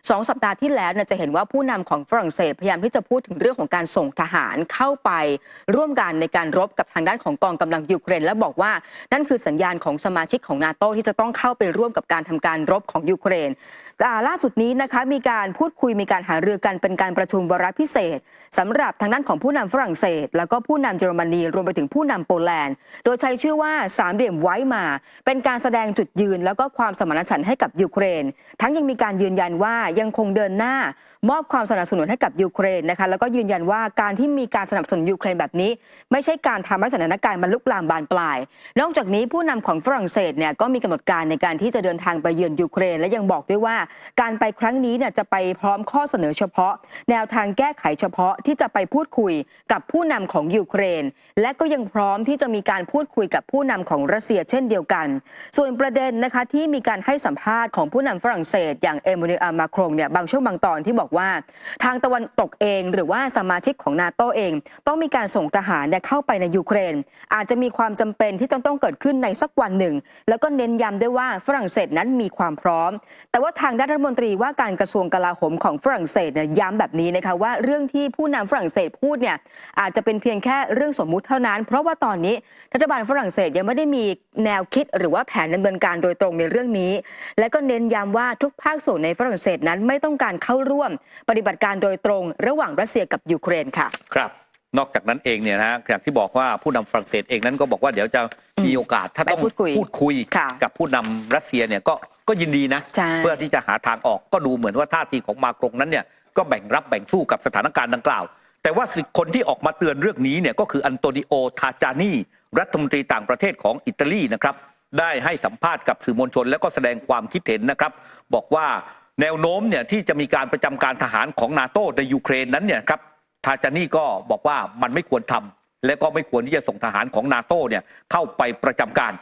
2 สัปดาห์ที่แล้วเนี่ยจะเห็นว่าผู้นำของฝรั่งเศสพยายามที่จะพูดถึงเรื่องของการส่งทหารเข้าไปร่วมกันในการรบกับทางด้านของกองกำลังยูเครนและบอกว่านั่นคือสัญญาณของสมาชิกของนาโตที่จะต้องเข้าไปร่วมกับการทำการรบของยูเครนล่าสุดนี้นะคะมีการพูดคุยมีการหารือกันเป็นการประชุมวาระพิเศษสำหรับทางด้านของผู้นำฝรั่งเศสแล้วก็ผู้นำเยอรมนีรวมไปถึงผู้นำโปแลนด์โดยใช้ชื่อว่าสามเหลี่ยมไว้มาเป็นการแสดงจุดยืนแล้วก็ความสมานฉันท์ให้กับยูเครนทั้งยังมีการยืนยันว่ายังคงเดินหน้ามอบความสนับสนุนให้กับยูเครนนะคะแล้วก็ยืนยันว่าการที่มีการสนับสนุนยูเครนแบบนี้ไม่ใช่การทำให้สถานการณ์มันลุกลามบานปลายนอกจากนี้ผู้นำของฝรั่งเศสเนี่ยก็มีกำหนดการในการที่จะเดินทางไปเยือนยูเครนและยังบอกด้วยว่าการไปครั้งนี้เนี่ยจะไปพร้อมข้อเสนอเฉพาะแนวทางแก้ไขเฉพาะที่จะไปพูดคุยกับผู้นำของยูเครนและก็ยังพร้อมที่จะมีการพูดคุยกับผู้นำของรัสเซียเช่นเดียวกันส่วนประเด็นนะคะที่มีการให้สัมภาษณ์ของผู้นำฝรั่งเศสอย่างเอมานูเอล มาครงเนี่ยบางช่วงบางตอนที่บอกว่าทางตะวันตกเองหรือว่าสมาชิกของนาโตเองต้องมีการส่งทหารเข้าไปในยูเครนอาจจะมีความจำเป็นที่ต้องเกิดขึ้นในสักวันหนึ่งแล้วก็เน้นย้ำด้วยว่าฝรั่งเศสนั้นมีความพร้อมแต่ว่าทางด้านรัฐมนตรีว่าการกระทรวงกลาโหมของฝรั่งเศสเนี่ยย้ำแบบนี้นะคะว่าเรื่องที่ผู้นำฝรั่งเศสพูดเนี่ยอาจจะเป็นเพียงแค่เรื่องสมมุติเท่านั้นเพราะว่าตอนนี้รัฐบาลฝรั่งเศสยังไม่ได้มีแนวคิดหรือว่าแผนดำเนินการโดยตรงในเรื่องนี้และก็เน้นย้ำว่าทุกภาคส่วนในฝรั่งเศสนั้นไม่ต้องการเข้าร่วมปฏิบัติการโดยตรงระหว่างรัสเซียกับยูเครนค่ะครับนอกจากนั้นเองเนี่ยนะอย่างที่บอกว่าผู้นำฝรั่งเศสเองนั้นก็บอกว่าเดี๋ยวจะมีโอกาสถ้าต้องพูดคุยกับผู้นำรัสเซียเนี่ยก็ยินดีนะเพื่อที่จะหาทางออกก็ดูเหมือนว่าท่าทีของมาครงนั้นเนี่ยก็แบ่งรับแบ่งสู้กับสถานการณ์ดังกล่าวแต่ว่าคนที่ออกมาเตือนเรื่องนี้เนี่ยก็คืออันโตนิโอ ทาจานีรัฐมนตรีต่างประเทศของอิตาลีนะครับได้ให้สัมภาษณ์กับสื่อมวลชนและก็แสดงความคิดเห็นนะครับบอกว่าแนวโน้มเนี่ยที่จะมีการประจำการทหารของนาโตในยูเครนนั้นเนี่ยครับทาจานีก็บอกว่ามันไม่ควรทำและก็ไม่ควรที่จะส่งทหารของนาโตเนี่ยเข้าไปประจำการ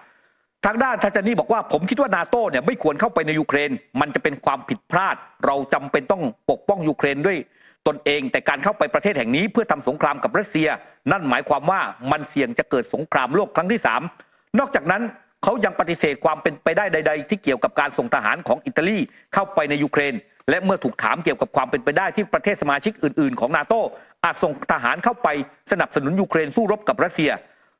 ทางด้านทาจานีบอกว่าผมคิดว่านาโตเนี่ยไม่ควรเข้าไปในยูเครนมันจะเป็นความผิดพลาดเราจำเป็นต้องปกป้องยูเครนด้วยตนเองแต่การเข้าไปประเทศแห่งนี้เพื่อทำสงครามกับรัสเซียนั่นหมายความว่ามันเสี่ยงจะเกิดสงครามโลกครั้งที่3นอกจากนั้นเขายังปฏิเสธความเป็นไปได้ใดๆที่เกี่ยวกับการส่งทหารของอิตาลีเข้าไปในยูเครนและเมื่อถูกถามเกี่ยวกับความเป็นไปได้ที่ประเทศสมาชิกอื่นๆของนาโตอาจส่งทหารเข้าไปสนับสนุนยูเครนสู้รบกับรัสเซีย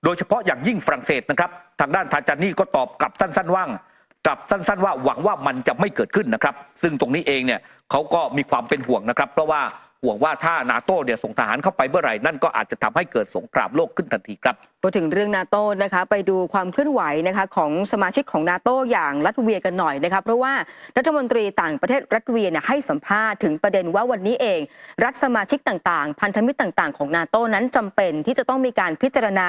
โดยเฉพาะอย่างยิ่งฝรั่งเศสนะครับทางด้านทาจานีก็ตอบกลับสั้นๆว่าหวังว่ามันจะไม่เกิดขึ้นนะครับซึ่งตรงนี้เองเนี่ยเขาก็มีความเป็นห่วงนะครับเพราะว่าห่วงว่าถ้านาโต้เนี่ยส่งทหารเข้าไปเมื่อไหร่นั่นก็อาจจะทำให้เกิดสงครามโลกขึ้นทันทีครับพูดถึงเรื่องนาโต้นะคะไปดูความเคลื่อนไหวนะคะของสมาชิกของนาโต้อย่างรัสเซียกันหน่อยนะคะเพราะว่ารัฐมนตรีต่างประเทศรัสเซียให้สัมภาษณ์ถึงประเด็นว่าวันนี้เองรัฐสมาชิกต่างๆพันธมิตรต่างๆของนาโต้นั้นจำเป็นที่จะต้องมีการพิจารณา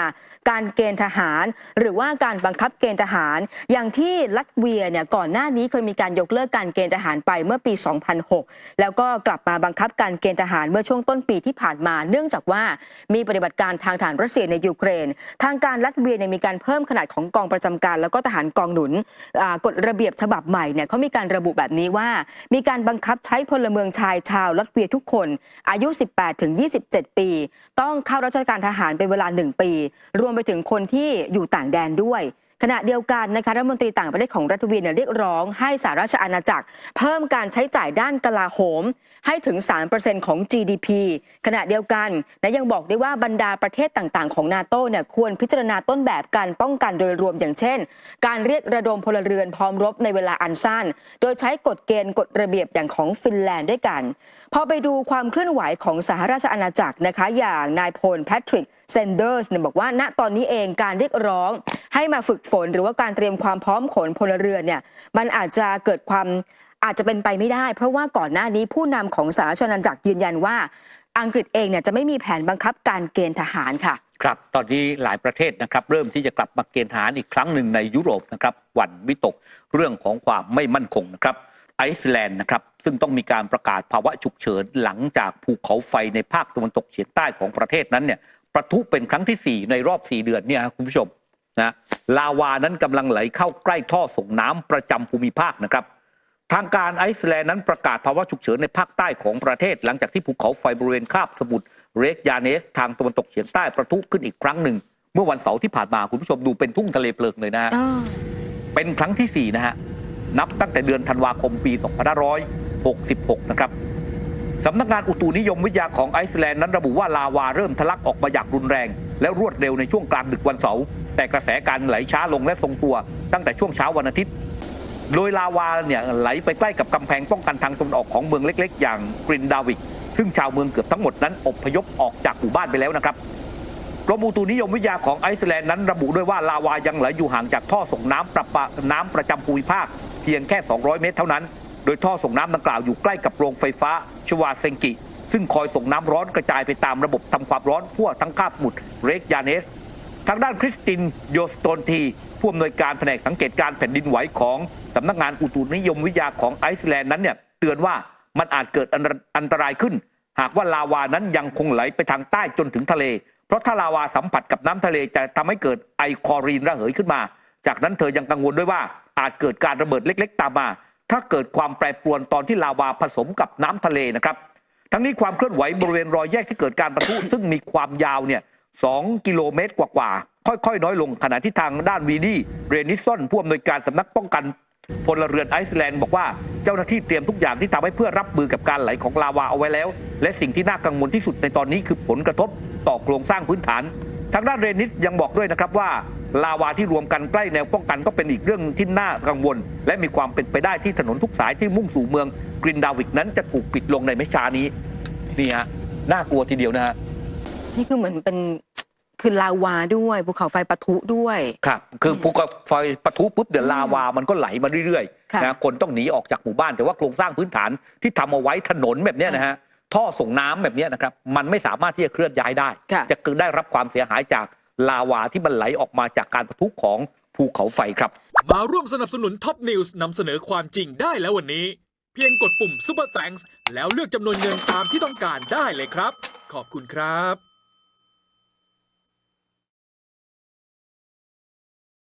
การเกณฑ์ทหารหรือว่าการบังคับเกณฑ์ทหารอย่างที่รัสเซียเนี่ยก่อนหน้านี้เคยมีการยกเลิกการเกณฑ์ทหารไปเมื่อปี 2006 แล้วก็กลับมาบังคับการเกณฑ์ทหารเมื่อช่วงต้นปีที่ผ่านมาเนื่องจากว่ามีปฏิบัติการทางทหารรัสเซียในยูเครนทางการรัสเซียมีการเพิ่มขนาดของกองประจำการแล้วก็ทหารกองหนุนกฎระเบียบฉบับใหม่เนี่ยเขามีการระบุแบบนี้ว่ามีการบังคับใช้พลเมืองชายชาวรัสเซียทุกคนอายุ 18-27 ปีต้องเข้าราชการทหารเป็นเวลา1 ปีรวมไปถึงคนที่อยู่ต่างแดนด้วยขณะเดียวกันนะคะรัฐมนตรีต่างประเทศของรัสเซียเรียกร้องให้สหราชอาณาจักรเพิ่มการใช้จ่ายด้านกลาโหมให้ถึง 3% ของ GDP ขณะเดียวกันและยังบอกได้ว่าบรรดาประเทศต่างๆของนาโต้เนี่ยควรพิจารณาต้นแบบการป้องกันโดยรวมอย่างเช่นการเรียกระดมพลเรือนพร้อมรบในเวลาอันสั้นโดยใช้กฎเกณฑ์กฎระเบียบอย่างของฟินแลนด์ด้วยกันพอไปดูความเคลื่อนไหวของสหราชอาณาจักรนะคะอย่างนายพลแพทริกเซนเดอร์สเนี่ยบอกว่าณตอนนี้เองการเรียกร้องให้มาฝึกฝนหรือว่าการเตรียมความพร้อมขนพลเรือนเนี่ยมันอาจจะเกิดความอาจจะเป็นไปไม่ได้เพราะว่าก่อนหน้านี้ผู้นำของสหราชอาณาจักรยืนยันว่าอังกฤษเองเนี่ยจะไม่มีแผนบังคับการเกณฑ์ทหารค่ะครับตอนนี้หลายประเทศนะครับเริ่มที่จะกลับมาเกณฑ์ทหารอีกครั้งหนึ่งในยุโรปนะครับหวั่นวิตกเรื่องของความไม่มั่นคงนะครับไอซ์แลนด์นะครับซึ่งต้องมีการประกาศภาวะฉุกเฉินหลังจากภูเขาไฟในภาคตะวันตกเฉียงใต้ของประเทศนั้นเนี่ยประทุเป็นครั้งที่4ในรอบ4 เดือนเนี่ยคุณผู้ชมนะลาวานั้นกำลังไหลเข้าใกล้ท่อส่งน้ำประจำภูมิภาคนะครับทางการไอซ์แลนด์นั้นประกาศภาวะฉุกเฉินในภาคใต้ของประเทศหลังจากที่ภูเขาไฟบริเวณคาบสมุทรเรกยาเนสทางตะวันตกเฉียงใต้ประทุขึ้นอีกครั้งหนึ่งเมื่อวันเสาร์ที่ผ่านมาคุณผู้ชมดูเป็นทุ่งทะเลเพลิงเลยนะฮะเป็นครั้งที่4นะฮะนับตั้งแต่เดือนธันวาคมปี2500 66นะครับสำนักงานอุตุนิยมวิทยาของไอซ์แลนด์นั้นระบุว่าลาวาเริ่มทะลักออกมาอย่างรุนแรงและรวดเร็วในช่วงกลางดึกวันเสาร์แต่กระแสการไหลช้าลงและทรงตัวตั้งแต่ช่วงเช้าวันอาทิตย์โดยลาวาเนี่ยไหลไปใกล้กับกำแพงป้องกันทางตะวันออกของเมืองเล็กๆอย่างกรินดาวิกซึ่งชาวเมืองเกือบทั้งหมดนั้นอพยพออกจากหมู่บ้านไปแล้วนะครับกรมอุตุนิยมวิทยาของไอซ์แลนด์นั้นระบุด้วยว่าลาวายังไหลอยู่ห่างจากท่อส่งน้ำประจำภูมิภาคเพียงแค่200 เมตรเท่านั้นโดยท่อส่งน้ำดังกล่าวอยู่ใกล้กับโรงไฟฟ้าชวาเซงกิซึ่งคอยส่งน้ำร้อนกระจายไปตามระบบทำความร้อนทั่วทั้งคาบสมุทรเรกยาเนสทางด้านคริสตินโยสโตนทีผู้อำนวยการแผนกสังเกตการแผ่นดินไหวของสำนักงานอุตุนิยมวิทยาของไอซ์แลนด์นั้นเนี่ยเตือนว่ามันอาจเกิดอันตรายขึ้นหากว่าลาวานั้นยังคงไหลไปทางใต้จนถึงทะเลเพราะถ้าลาวาสัมผัสกับน้ำทะเลจะทำให้เกิดไอคลอรีนระเหยขึ้นมาจากนั้นเธอยังกังวลด้วยว่าอาจเกิดการระเบิดเล็กๆตามมาถ้าเกิดความแปรปรวนตอนที่ลาวาผสมกับน้ำทะเลนะครับทั้งนี้ความเคลื่อนไหวบริเวณรอยแยกที่เกิดการปะทุ ซึ่งมีความยาวเนี่ย2 กิโลเมตรกว่าๆค่อยๆน้อยลงขณะที่ทางด้านวีนี่เรนิสตันผู้อำนวยการสำนักป้องกันพลเรือนไอซ์แลนด์บอกว่าเจ้าหน้าที่เตรียมทุกอย่างที่ทำให้เพื่อรับมือกับการไหลของลาวาเอาไว้แล้วและสิ่งที่น่ากังวลที่สุดในตอนนี้คือผลกระทบต่อโครงสร้างพื้นฐานทางด้านเรนิสยังบอกด้วยนะครับว่าลาวาที่รวมกันใกล้แนวป้องกันก็เป็นอีกเรื่องที่น่ากังวลและมีความเป็นไปได้ที่ถนนทุกสายที่มุ่งสู่เมืองกรินดาวิกนั้นจะถูกปิดลงในไม่ช้านี้นี่ฮะน่ากลัวทีเดียวนะฮะนี่คือเหมือนเป็นคือลาวาด้วยภูเขาไฟปะทุด้วยครับคือภูเขาไฟปะทุปุ๊บเดี๋ยวลาวามันก็ไหลมาเรื่อยๆนะคนต้องหนีออกจากหมู่บ้านแต่ว่าโครงสร้างพื้นฐานที่ทำเอาไว้ถนนแบบนี้นะฮะท่อส่งน้ำแบบนี้นะครับมันไม่สามารถที่จะเคลื่อนย้ายได้จะเกิดได้รับความเสียหายจากลาวาที่มันไหลออกมาจากการปะทุของภูเขาไฟครับมาร่วมสนับสนุนท็อปนิวส์นำเสนอความจริงได้แล้ววันนี้เพียงกดปุ่ม Super Thanks แล้วเลือกจำนวนเงินตามที่ต้องการได้เลยครับขอบคุณครับ